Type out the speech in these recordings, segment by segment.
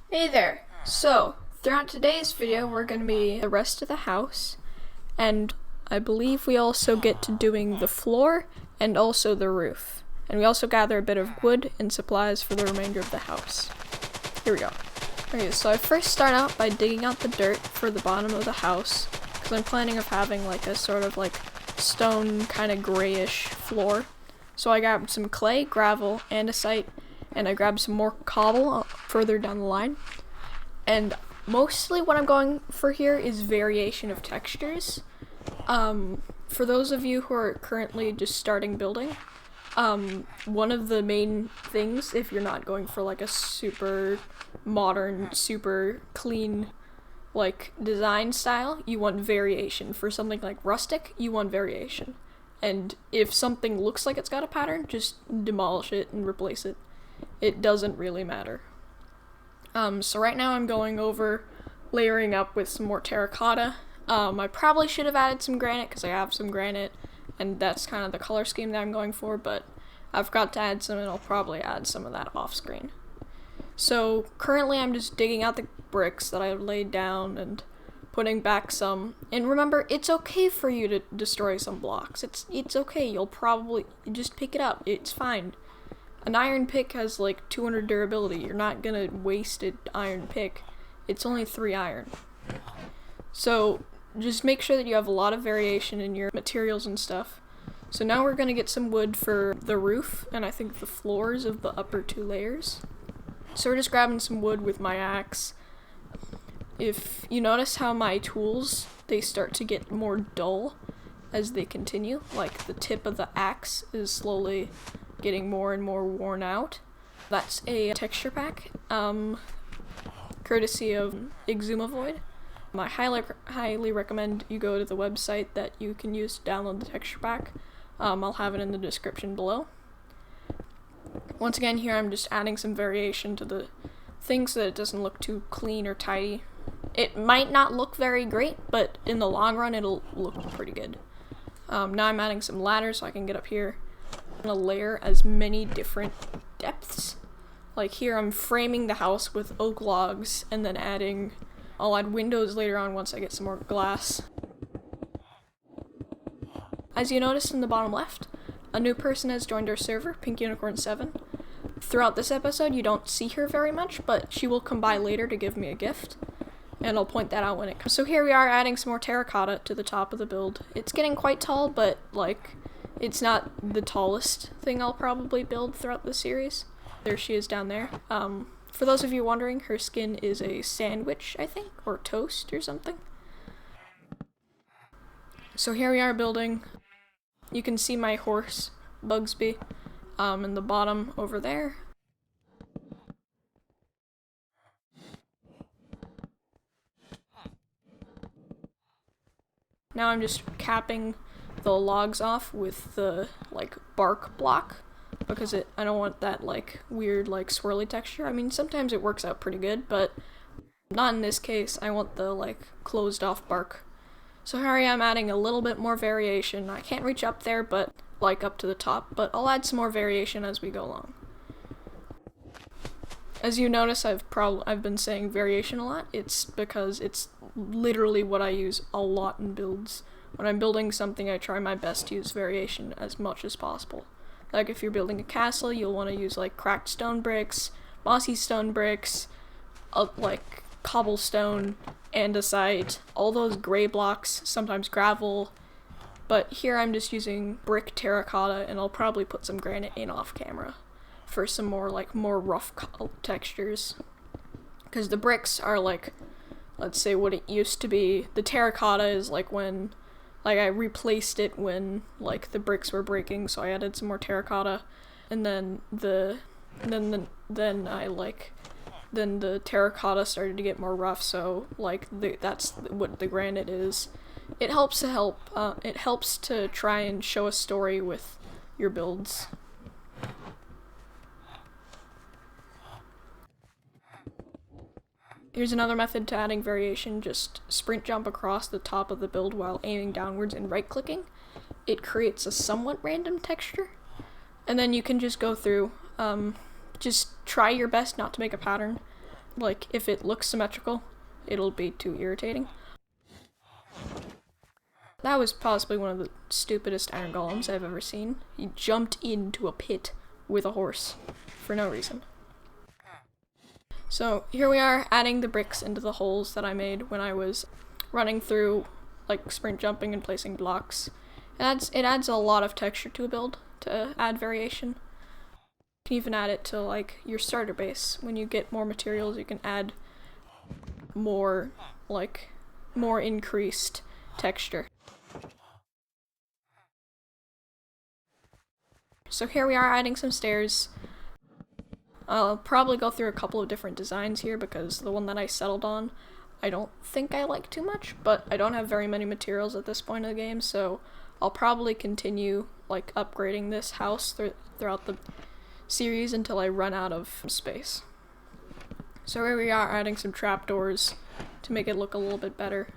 Hey there! So, throughout today's video, we're going to be the rest of the house, and I believe we also get to doing the floor and also the roof. And we also gather a bit of wood and supplies for the remainder of the house. Here we go. Okay, so I first start out by digging out the dirt for the bottom of the house, because I'm planning of having like a sort of like stone kind of grayish floor. So I grabbed some clay, gravel, andesite, and I grabbed some more cobble further down the line. And mostly what I'm going for here is variation of textures. For those of you who are currently just starting building, one of the main things, if you're not going for like a super modern, super clean like design style, you want variation. For something like rustic, you want variation. And if something looks like it's got a pattern, just demolish it and replace it. It doesn't really matter. So right now I'm going over layering up with some more terracotta. I probably should have added some granite because I have some granite, and that's kind of the color scheme that I'm going for, but I forgot to add some, and I'll probably add some of that off screen. So currently I'm just digging out the bricks that I laid down and putting back some. And remember, it's okay for you to destroy some blocks. It's okay. You'll probably just pick it up. It's fine. An iron pick has like 200 durability. You're not gonna waste an iron pick. It's only 3 iron. So just make sure that you have a lot of variation in your materials and stuff. So now we're gonna get some wood for the roof and I think the floors of the upper 2 layers. So we're just grabbing some wood with my axe. If you notice how my tools, they start to get more dull as they continue, like the tip of the axe is slowly getting more and more worn out. That's a texture pack, courtesy of Exuma Void. I highly recommend you go to the website that you can use to download the texture pack. I'll have it in the description below. Once again, here I'm just adding some variation to the thing so that it doesn't look too clean or tidy. It might not look very great, but in the long run it'll look pretty good. Now I'm adding some ladders so I can get up here. I'm gonna layer as many different depths. Like here I'm framing the house with oak logs and then I'll add windows later on once I get some more glass. As you notice in the bottom left, a new person has joined our server, Pink Unicorn 7. Throughout this episode you don't see her very much, but she will come by later to give me a gift. And I'll point that out when it comes. So here we are adding some more terracotta to the top of the build. It's getting quite tall, but like, it's not the tallest thing I'll probably build throughout the series. There she is down there. For those of you wondering, her skin is a sandwich, I think, or toast or something. So here we are building. You can see my horse, Bugsby, in the bottom over there. Now I'm just capping the logs off with the like bark block because I don't want that like weird like swirly texture. I mean, sometimes it works out pretty good, but not in this case. I want the like closed off bark. So here I am adding a little bit more variation. I can't reach up there, but like up to the top, but I'll add some more variation as we go along. As you notice, I've been saying variation a lot. It's because it's literally what I use a lot in builds. When I'm building something, I try my best to use variation as much as possible. Like if you're building a castle, you'll want to use like cracked stone bricks, mossy stone bricks, like cobblestone, andesite, all those gray blocks, sometimes gravel. But here I'm just using brick terracotta, and I'll probably put some granite in off camera for some more rough textures. Because the bricks are like, let's say what it used to be. The terracotta is like when, like I replaced it when like the bricks were breaking, so I added some more terracotta, and then the terracotta started to get more rough, so like that's what the granite is. It helps to try and show a story with your builds. Here's another method to adding variation. Just sprint jump across the top of the build while aiming downwards and right clicking. It creates a somewhat random texture. And then you can just go through, just try your best not to make a pattern. like, if it looks symmetrical, it'll be too irritating. That was possibly one of the stupidest iron golems I've ever seen. He jumped into a pit with a horse for no reason. So here we are adding the bricks into the holes that I made when I was running through, like, sprint jumping and placing blocks. It adds a lot of texture to a build to add variation. You can even add it to, like, your starter base. When you get more materials, you can add more increased texture. So here we are adding some stairs. I'll probably go through a couple of different designs here because the one that I settled on I don't think I like too much, but I don't have very many materials at this point of the game, so I'll probably continue like upgrading this house throughout the series until I run out of space. So here we are adding some trapdoors to make it look a little bit better.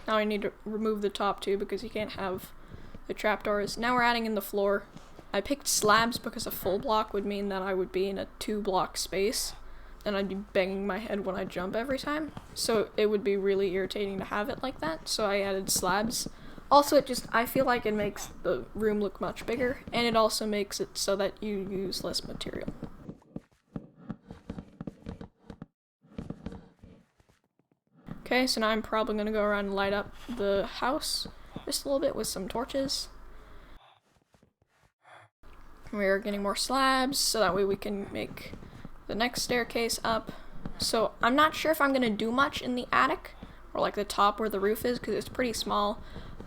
Now I need to remove the top two because you can't have the trapdoors. Now we're adding in the floor. I picked slabs because a full block would mean that I would be in a 2-block space and I'd be banging my head when I jump every time. So it would be really irritating to have it like that, so I added slabs. Also, I feel like it makes the room look much bigger, and it also makes it so that you use less material. Okay, so now I'm probably going to go around and light up the house just a little bit with some torches. We're getting more slabs, so that way we can make the next staircase up. So I'm not sure if I'm going to do much in the attic, or like the top where the roof is, because it's pretty small.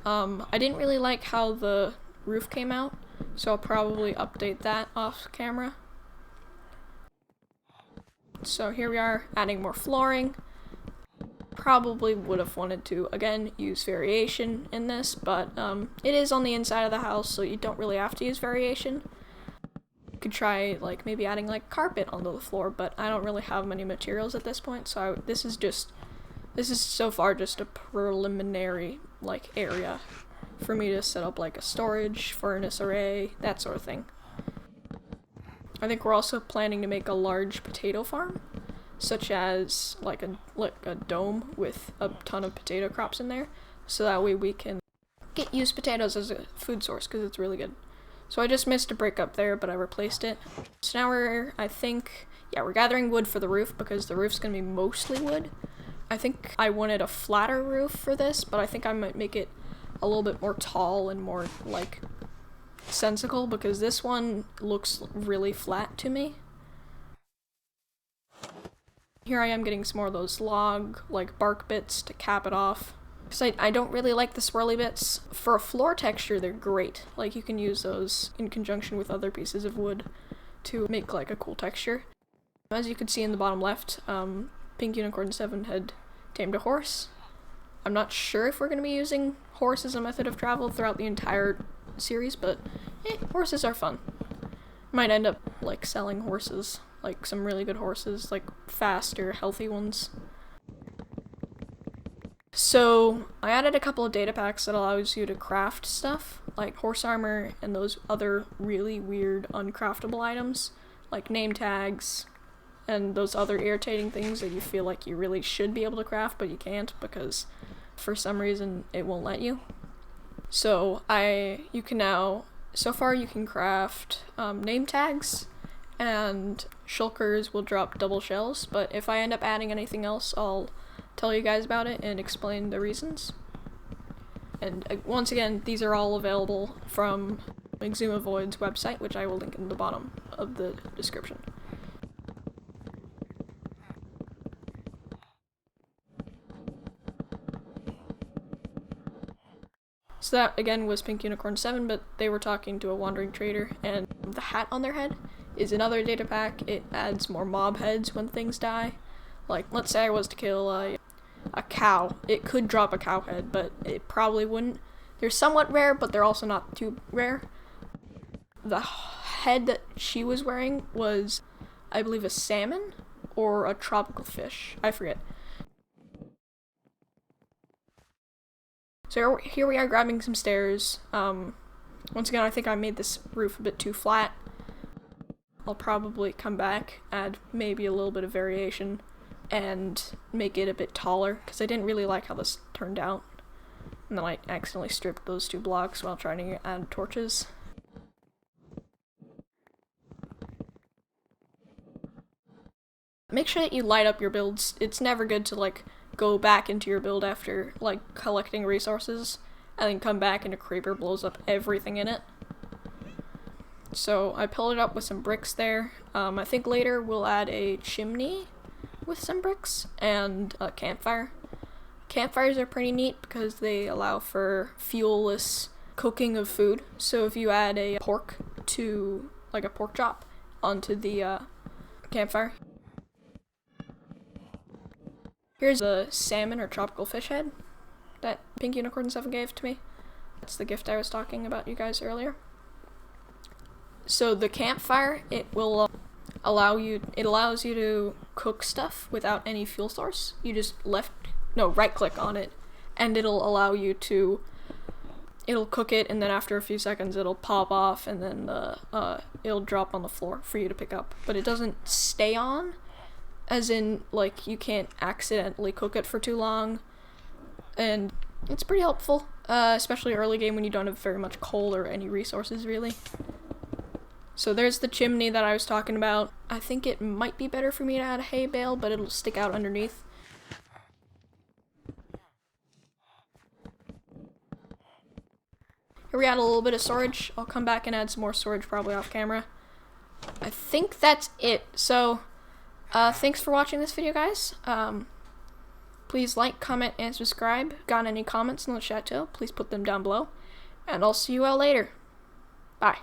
I didn't really like how the roof came out, so I'll probably update that off camera. So here we are, adding more flooring. Probably would have wanted to, again, use variation in this, but it is on the inside of the house, so you don't really have to use variation. You could try, like, maybe adding, like, carpet onto the floor, but I don't really have many materials at this point, so this is so far just a preliminary, like, area for me to set up, like, a storage, furnace array, that sort of thing. I think we're also planning to make a large potato farm, such as, like a dome with a ton of potato crops in there, so that way we can use potatoes as a food source, because it's really good. So I just missed a brick up there, but I replaced it. So now we're gathering wood for the roof, because the roof's gonna be mostly wood. I think I wanted a flatter roof for this, but I think I might make it a little bit more tall and more, like, sensical, because this one looks really flat to me. Here I am getting some more of those log, like, bark bits to cap it off. Because I don't really like the swirly bits. For a floor texture, they're great. Like, you can use those in conjunction with other pieces of wood to make, like, a cool texture. As you can see in the bottom left, Pink Unicorn 7 had tamed a horse. I'm not sure if we're going to be using horse as a method of travel throughout the entire series, but horses are fun. Might end up, like, selling horses, like some really good horses, like faster, healthy ones. So I added a couple of data packs that allows you to craft stuff, like horse armor and those other really weird uncraftable items, like name tags, and those other irritating things that you feel like you really should be able to craft, but you can't because for some reason it won't let you. So you can craft name tags, and shulkers will drop double shells, but if I end up adding anything else, I'll tell you guys about it and explain the reasons. And once again, these are all available from Exuma Void's website, which I will link in the bottom of the description. So that, again, was Pink Unicorn 7, but they were talking to a wandering trader, and the hat on their head is another data pack. It adds more mob heads when things die. Like, let's say I was to kill a cow. It could drop a cow head, but it probably wouldn't. They're somewhat rare, but they're also not too rare. The head that she was wearing was, I believe, a salmon or a tropical fish. I forget. So here we are grabbing some stairs. Once again, I think I made this roof a bit too flat. I'll probably come back, add maybe a little bit of variation and make it a bit taller, because I didn't really like how this turned out. And then I accidentally stripped those 2 blocks while trying to add torches. Make sure that you light up your builds. It's never good to like go back into your build after like collecting resources and then come back and a creeper blows up everything in it. So I pillared it up with some bricks there. I think later we'll add a chimney with some bricks and a campfire. Campfires are pretty neat because they allow for fuel-less cooking of food. So if you add a pork to, like a pork chop, onto the campfire. Here's a salmon or tropical fish head that Pink Unicorn 7 gave to me. That's the gift I was talking about you guys earlier. So the campfire, it will allows you to cook stuff without any fuel source. You just right click on it and it'll allow you to, it'll cook it, and then after a few seconds it'll pop off and then it'll drop on the floor for you to pick up. But it doesn't stay on, as in like you can't accidentally cook it for too long, and it's pretty helpful, especially early game when you don't have very much coal or any resources really. So there's the chimney that I was talking about. I think it might be better for me to add a hay bale, but it'll stick out underneath. Here we add a little bit of storage. I'll come back and add some more storage probably off camera. I think that's it. So, thanks for watching this video, guys. Please like, comment, and subscribe. Got any comments in the chat too? Please put them down below. And I'll see you all later. Bye.